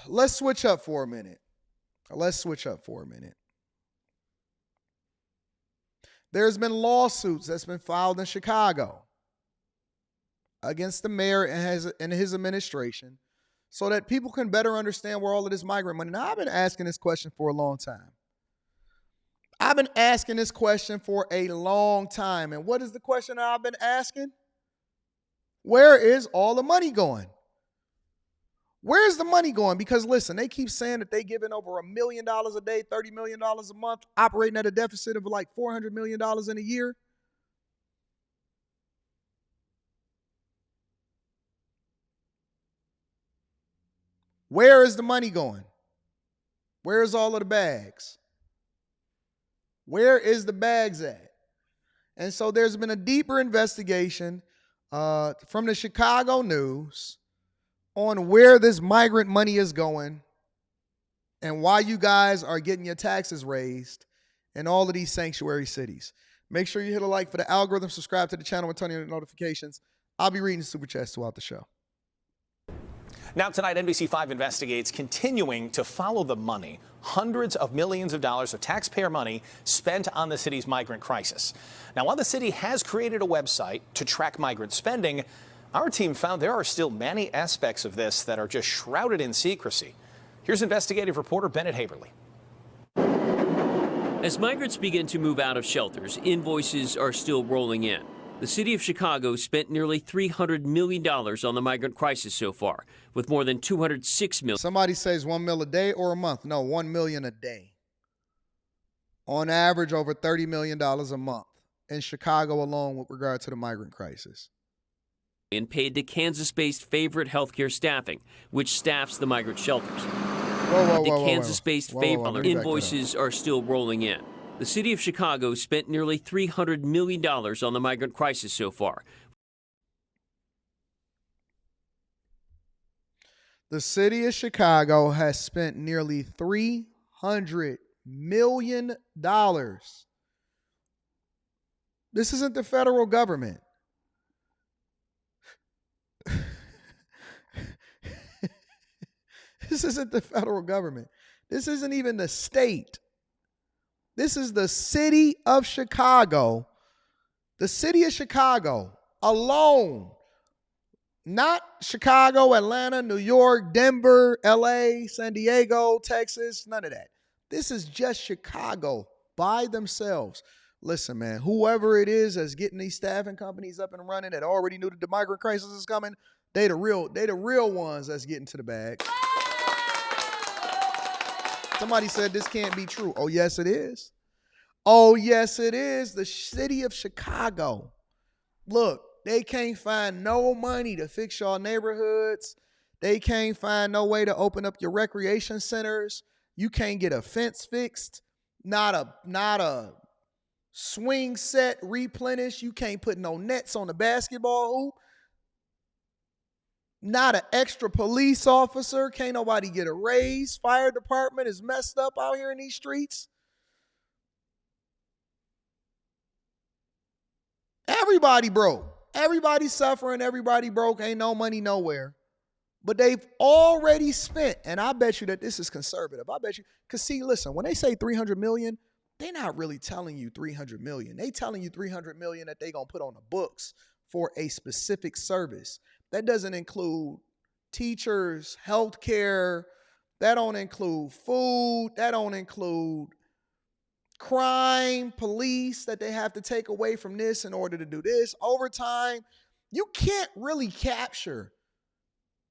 let's switch up for a minute. There's been lawsuits that's been filed in Chicago against the mayor and his administration so that people can better understand where all of this migrant money. Now, I've been asking this question for a long time. And what is the question that I've been asking? Where is all the money going? Where's the money going? Because listen, they keep saying that they giving over $1 million a day, $30 million a month, operating at a deficit of like $400 million in a year. Where is the money going? Where's all of the bags? Where is the bags at? And so there's been a deeper investigation from the Chicago News on where this migrant money is going and why you guys are getting your taxes raised in all of these sanctuary cities. Make sure you hit a like for the algorithm, subscribe to the channel and turn on notifications. I'll be reading super chats throughout the show. Now tonight, NBC5 investigates continuing to follow the money. Hundreds of millions of dollars of taxpayer money spent on the city's migrant crisis. Now, while the city has created a website to track migrant spending, our team found there are still many aspects of this that are just shrouded in secrecy. Here's investigative reporter Bennett Haberly. As migrants begin to move out of shelters, invoices are still rolling in. The city of Chicago spent nearly $300 million on the migrant crisis so far, with more than $206 million. Somebody says $1 million a day or a month. No, $1 million a day. On average, over $30 million a month in Chicago alone with regard to the migrant crisis. And paid to Kansas-based Favorite Healthcare Staffing, which staffs the migrant shelters. Kansas-based Favorite invoices are still rolling in. The city of Chicago spent nearly $300 million on the migrant crisis so far. The city of Chicago has spent nearly $300 million. This isn't the federal government. This isn't the federal government. This isn't even the state. This is the city of Chicago. The city of Chicago alone. Not Chicago, Atlanta, New York, Denver, LA, San Diego, Texas, none of that. This is just Chicago by themselves. Listen, man, whoever it is that's getting these staffing companies up and running that already knew that the migrant crisis is coming, they the real ones that's getting to the bag. Somebody said this can't be true. Oh, yes, it is. Oh, yes, it is. The city of Chicago. Look, they can't find no money to fix y'all neighborhoods. They can't find no way to open up your recreation centers. You can't get a fence fixed. Not a swing set replenished. You can't put no nets on the basketball hoop. Not an extra police officer. Can't nobody get a raise. Fire department is messed up out here in these streets. Everybody broke. Everybody suffering. Everybody broke. Ain't no money nowhere. But they've already spent, and I bet you that this is conservative. I bet you, because see, listen, when they say 300 million, they're not really telling you 300 million. They telling you 300 million that they gonna put on the books for a specific service. That doesn't include teachers, healthcare. That don't include food. That don't include crime, police that they have to take away from this in order to do this. Overtime. You can't really capture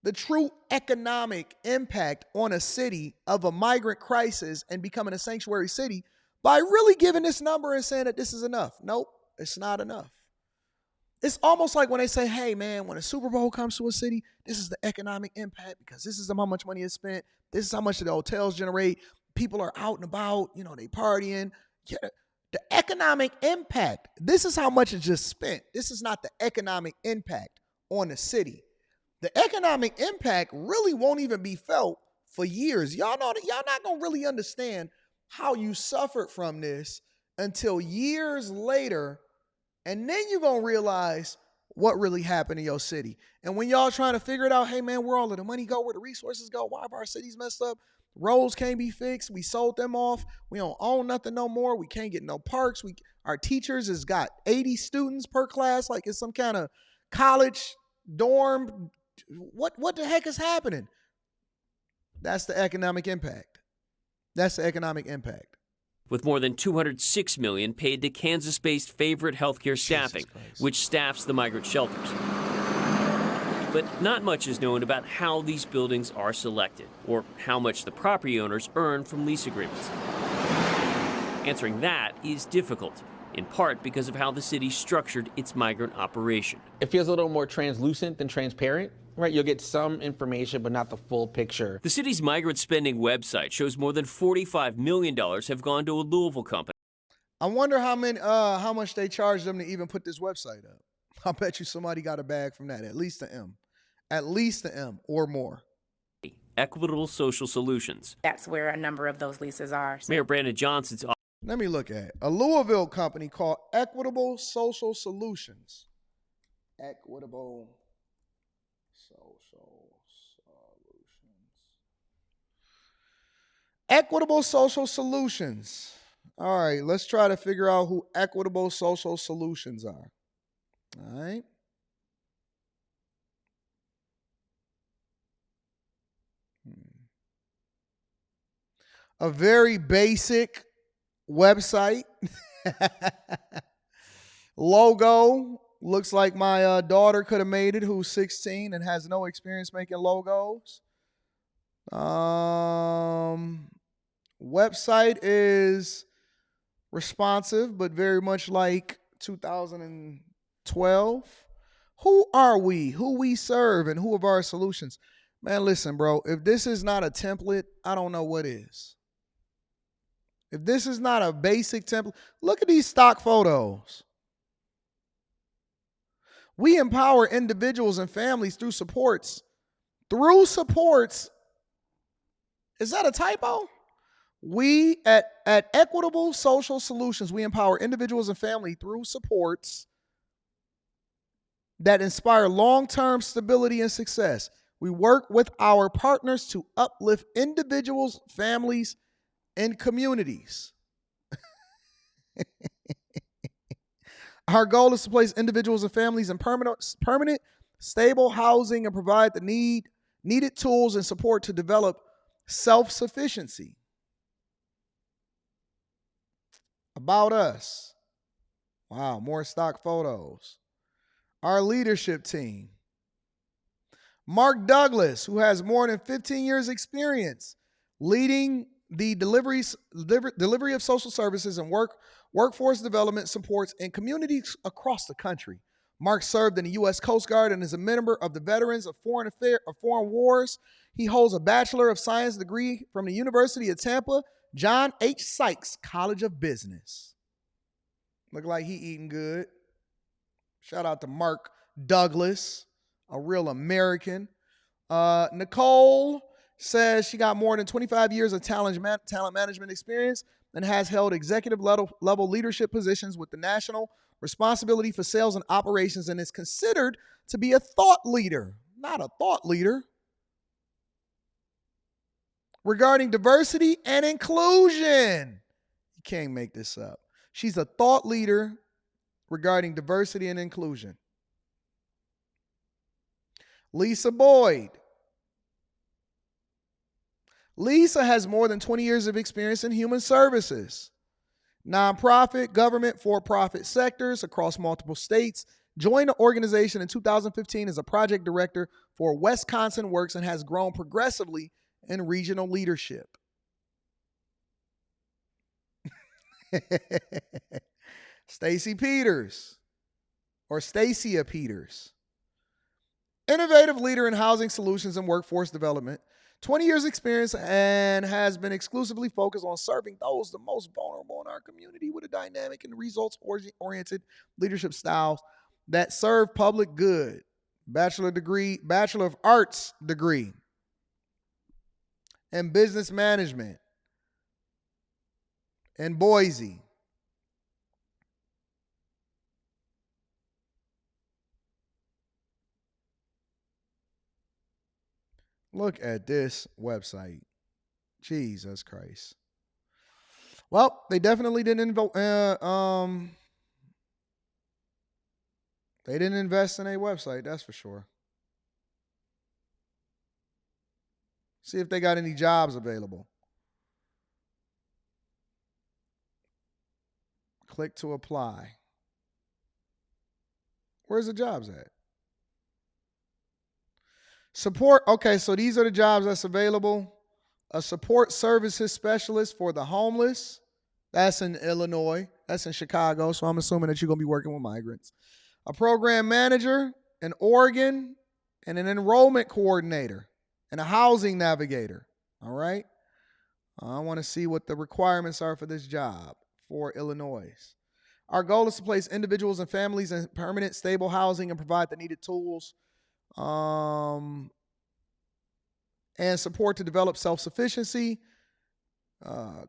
the true economic impact on a city of a migrant crisis and becoming a sanctuary city by really giving this number and saying that this is enough. Nope, it's not enough. It's almost like when they say, hey, man, when a Super Bowl comes to a city, this is the economic impact because this is how much money is spent. This is how much the hotels generate. People are out and about, you know, they partying. Yeah, the economic impact, this is how much is just spent. This is not the economic impact on the city. The economic impact really won't even be felt for years. Y'all not going to really understand how you suffered from this until years later. And then you're going to realize, what really happened in your city. And when y'all trying to figure it out, hey man, where all of the money go, where the resources go, why have our cities messed up? Roads can't be fixed. We sold them off. We don't own nothing no more. We can't get no parks. Our teachers has got 80 students per class, like it's some kind of college dorm. What the heck is happening? That's the economic impact. That's the economic impact. With more than $206 million paid to Kansas-based Favorite Healthcare Staffing, which staffs the migrant shelters. But not much is known about how these buildings are selected or how much the property owners earn from lease agreements. Answering that is difficult, in part because of how the city structured its migrant operation. It feels a little more translucent than transparent, right? You'll get some information, but not the full picture. The city's migrant spending website shows more than $45 million have gone to a Louisville company. I wonder how much they charged them to even put this website up. I bet you somebody got a bag from that, at least an M. At least an M or more. Equitable Social Solutions. That's where a number of those leases are. So. Mayor Brandon Johnson's. Let me look at it. A Louisville company called Equitable Social Solutions. Equitable Social Solutions. Equitable Social Solutions. All right, let's try to figure out who Equitable Social Solutions are. All right. A very basic website. Logo looks like my daughter could have made it, who's 16 and has no experience making logos. Website is responsive, but very much like 2012. Who are we? Who we serve, and who of our solutions? Man, listen, bro. If this is not a template, I don't know what is. If this is not a basic template, look at these stock photos. We empower individuals and families through supports. Through supports. Is that a typo? We at Equitable Social Solutions, we empower individuals and family through supports that inspire long-term stability and success. We work with our partners to uplift individuals, families, and communities. Our goal is to place individuals and families in permanent, stable housing and provide the needed tools and support to develop self-sufficiency. About us. Wow, more stock photos. Our leadership team. Mark Douglas, who has more than 15 years experience leading the delivery of social services and workforce development supports in communities across the country. Mark served in the U.S. Coast Guard and is a member of the Veterans of Foreign Wars. He holds a Bachelor of Science degree from the University of Tampa, John H. Sykes College of Business. Look like he eating good. Shout out to Mark Douglas, a real American. Nicole says she got more than 25 years of talent management experience and has held executive level leadership positions with the National Responsibility for Sales and Operations and is considered to be a thought leader, not a thought leader, regarding diversity and inclusion. You can't make this up. She's a thought leader regarding diversity and inclusion. Lisa Boyd. Lisa has more than 20 years of experience in human services, nonprofit, government, for-profit sectors across multiple states. Joined the organization in 2015 as a project director for Wisconsin Works and has grown progressively in regional leadership. Stacia Peters. Innovative leader in housing solutions and workforce development. 20 years experience and has been exclusively focused on serving those the most vulnerable in our community with a dynamic and results-oriented leadership styles that serve public good. Bachelor of Arts degree in business management in Boise. Look at this website. Jesus Christ. Well, they definitely didn't they didn't invest in a website, that's for sure. See if they got any jobs available. Click to apply. Where's the jobs at? Support. Okay, so these are the jobs that's available. A support services specialist for the homeless. That's in Illinois. That's in Chicago, so I'm assuming that you're going to be working with migrants. A program manager in Oregon, and an enrollment coordinator, and a housing navigator. All right? I want to see what the requirements are for this job for Illinois. Our goal is to place individuals and families in permanent, stable housing and provide the needed tools and support to develop self-sufficiency,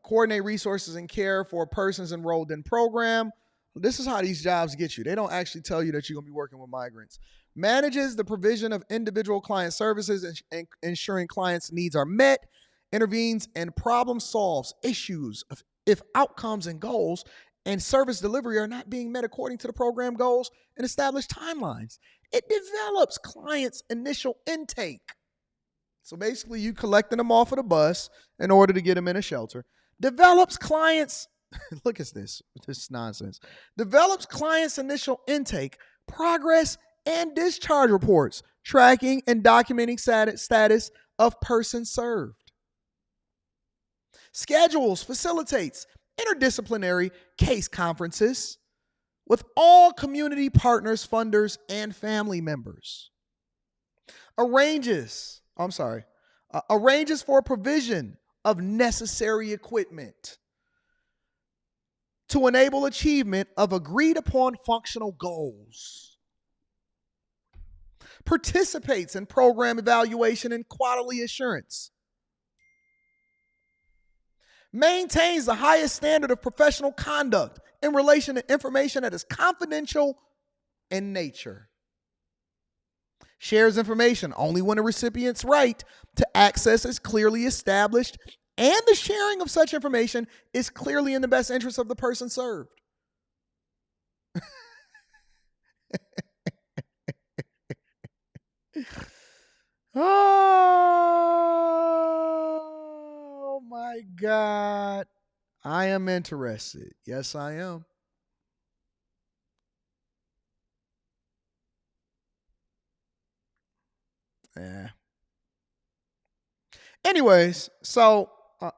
coordinate resources and care for persons enrolled in program. This is how these jobs get you. They don't actually tell you that you're going to be working with migrants. Manages the provision of individual client services and ensuring clients' needs are met, intervenes and problem solves issues if outcomes and goals and service delivery are not being met according to the program goals and established timelines. It develops clients' initial intake. So basically, you collecting them off of the bus in order to get them in a shelter. Develops clients, look at this nonsense. Develops clients' initial intake, progress, and discharge reports, tracking and documenting status of persons served. Schedules, facilitates interdisciplinary case conferences with all community partners, funders, and family members. Arranges for provision of necessary equipment to enable achievement of agreed upon functional goals. Participates in program evaluation and quality assurance. Maintains the highest standard of professional conduct in relation to information that is confidential in nature. Shares information only when a recipient's right to access is clearly established and the sharing of such information is clearly in the best interest of the person served. Oh my God. I am interested. Yes, I am. Yeah. Anyways, so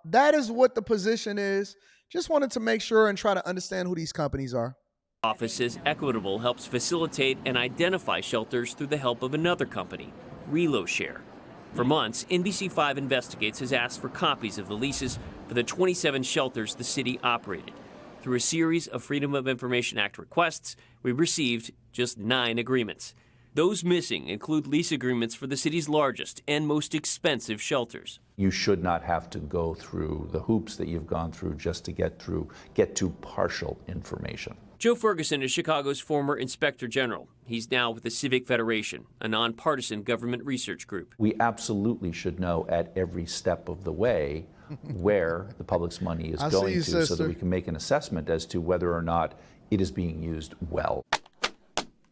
that is what the position is. Just wanted to make sure and try to understand who these companies are. Office says Equitable helps facilitate and identify shelters through the help of another company, ReloShare. For months, NBC5 Investigates has asked for copies of the leases for the 27 shelters the city operated. Through a series of Freedom of Information Act requests, we received just 9 agreements. Those missing include lease agreements for the city's largest and most expensive shelters. You should not have to go through the hoops that you've gone through just to get to partial information. Joe Ferguson is Chicago's former Inspector General. He's now with the Civic Federation, a nonpartisan government research group. We absolutely should know at every step of the way where the public's money is going to, so that we can make an assessment as to whether or not it is being used well.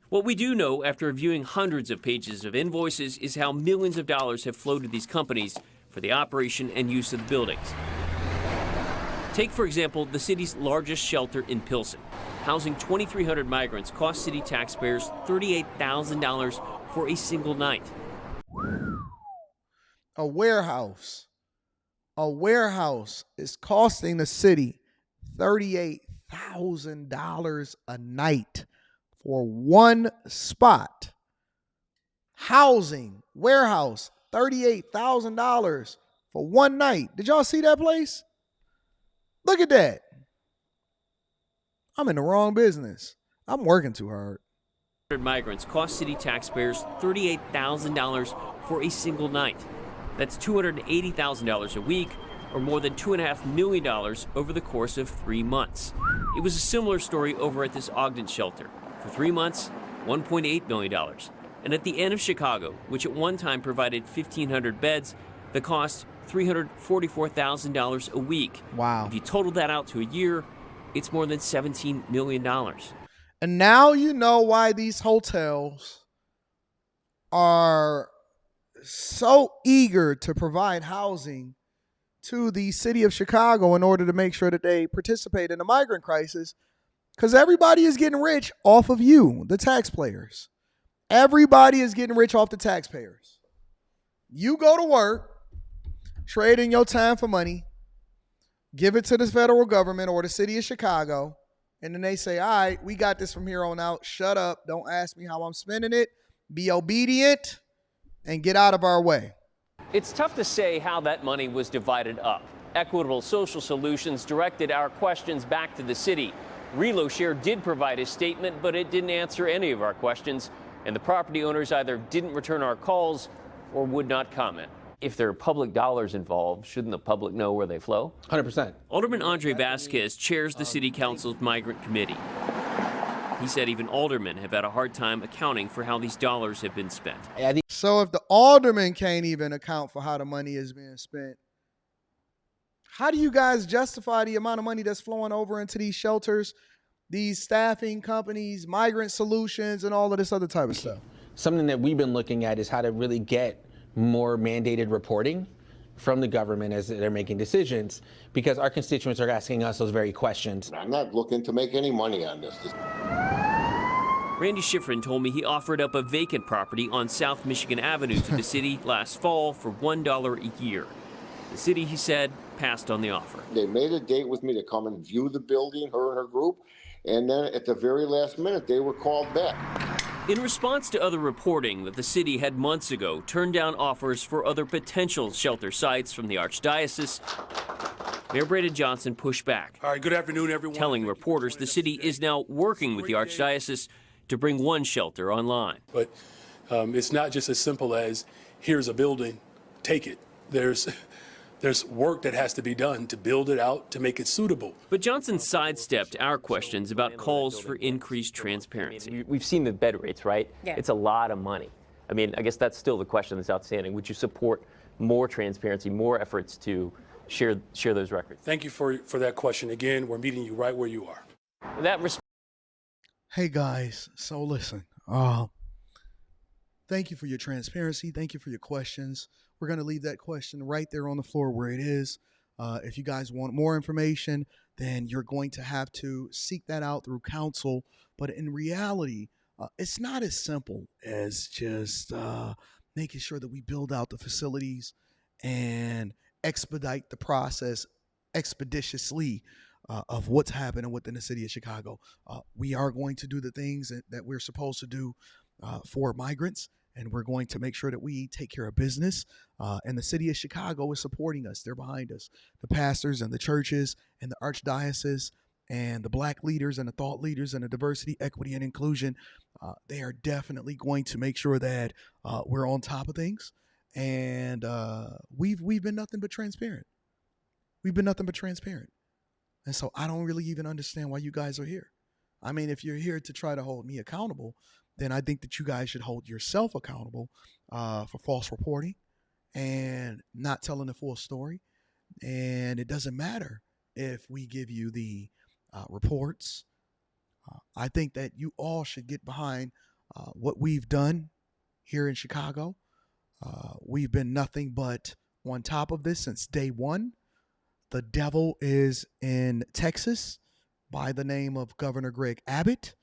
What we do know after reviewing hundreds of pages of invoices is how millions of dollars have flowed to these companies for the operation and use of the buildings. Take, for example, the city's largest shelter in Pilsen. Housing 2,300 migrants cost city taxpayers $38,000 for a single night. A warehouse is costing the city $38,000 a night for one spot. Housing, warehouse, $38,000 for one night. Did y'all see that place? Look at that. I'm in the wrong business. I'm working too hard. Migrants cost city taxpayers $38,000 for a single night. That's $280,000 a week, or more than $2.5 million over the course of 3 months. It was a similar story over at this Ogden shelter. For 3 months, $1.8 million. And at the end of Chicago, which at one time provided 1,500 beds, the cost $344,000 a week. Wow. If you total that out to a year, it's more than $17 million. And now you know why these hotels are so eager to provide housing to the city of Chicago in order to make sure that they participate in the migrant crisis, because everybody is getting rich off of you, the taxpayers. Everybody is getting rich off the taxpayers. You go to work, trade in your time for money, give it to the federal government or the city of Chicago, and then they say, all right, we got this from here on out. Shut up. Don't ask me how I'm spending it. Be obedient and get out of our way. It's tough to say how that money was divided up. Equitable Social Solutions directed our questions back to the city. ReloShare did provide a statement, but it didn't answer any of our questions, and the property owners either didn't return our calls or would not comment. If there are public dollars involved, shouldn't the public know where they flow? 100%. Alderman Vasquez chairs the City Council's Migrant Committee. He said even aldermen have had a hard time accounting for how these dollars have been spent. So if the alderman can't even account for how the money is being spent, how do you guys justify the amount of money that's flowing over into these shelters, these staffing companies, migrant solutions, and all of this other type of stuff? Something that we've been looking at is how to really get more mandated reporting from the government as they're making decisions, because our constituents are asking us those very questions. I'm not looking to make any money on this. Randy Schifrin told me he offered up a vacant property on South Michigan Avenue to the city last fall for $1 a year. The city, he said, passed on the offer. They made a date with me to come and view the building, her and her group, and then at the very last minute, they were called back. In response to other reporting that the city had months ago turned down offers for other potential shelter sites from the Archdiocese, Mayor Braden Johnson pushed back. All right, good afternoon, everyone. Telling reporters the city is now working with the Archdiocese to bring one shelter online. But it's not just as simple as, here's a building, take it. There's work that has to be done to build it out, to make it suitable. But Johnson sidestepped our questions about calls for increased transparency. We've seen the bed rates, right? Yeah. It's a lot of money. I mean, I guess that's still the question that's outstanding. Would you support more transparency, more efforts to share those records? Thank you for that question. Again, we're meeting you right where you are. Hey guys, so listen, thank you for your transparency. Thank you for your questions. We're going to leave that question right there on the floor where it is. If you guys want more information, then you're going to have to seek that out through counsel. But in reality, it's not as simple as just making sure that we build out the facilities and expedite the process expeditiously of what's happening within the city of Chicago. We are going to do the things that we're supposed to do for migrants, and we're going to make sure that we take care of business. And the city of Chicago is supporting us. They're behind us. The pastors and the churches and the archdiocese and the black leaders and the thought leaders and the diversity, equity, and inclusion, they are definitely going to make sure that we're on top of things. And we've been nothing but transparent. We've been nothing but transparent. And so I don't really even understand why you guys are here. I mean, if you're here to try to hold me accountable, then I think that you guys should hold yourself accountable for false reporting and not telling the full story. And it doesn't matter if we give you the reports. I think that you all should get behind what we've done here in Chicago. We've been nothing but on top of this since day one. The devil is in Texas by the name of Governor Greg Abbott.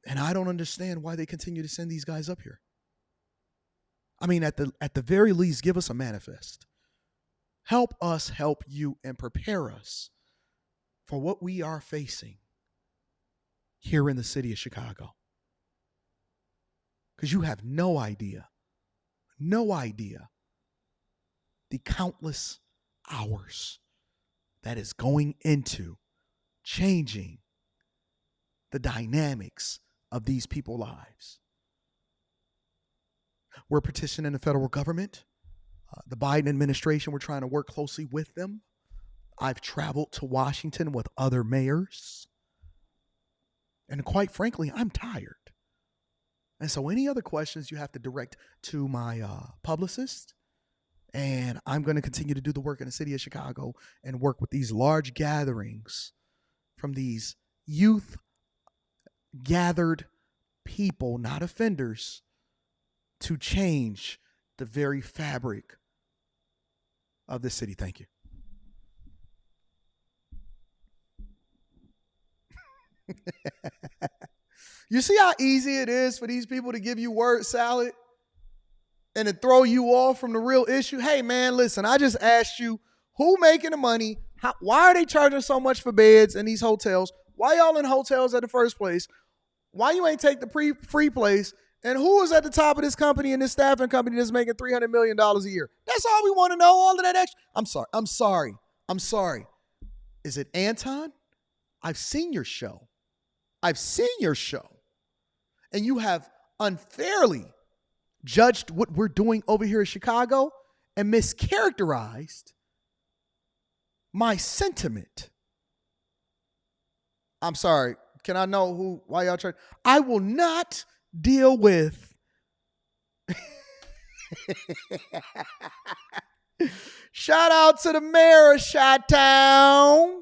And I don't understand why they continue to send these guys up here. I mean, at the very least, give us a manifest. Help us help you and prepare us for what we are facing here in the city of Chicago. Because you have no idea the countless hours that is going into changing the dynamics of these people's lives. We're petitioning the federal government, the Biden administration. We're trying to work closely with them. I've traveled to Washington with other mayors. And quite frankly, I'm tired. And so any other questions you have to direct to my publicist. And I'm going to continue to do the work in the city of Chicago and work with these large gatherings from these youth gathered people, not offenders, to change the very fabric of the city. Thank you. You see how easy it is for these people to give you word salad and to throw you off from the real issue? Hey, man, listen, I just asked you, who making the money? Why are they charging so much for beds in these hotels? Why y'all in hotels at the first place? Why you ain't take the free place? And who is at the top of this company and this staffing company that's making $300 million a year? That's all we want to know, all of that extra. I'm sorry. Is it Anton? I've seen your show. And you have unfairly judged what we're doing over here in Chicago and mischaracterized my sentiment. I'm sorry. Can I know why y'all trying? I will not deal with. Shout out to the mayor of Chi-Town.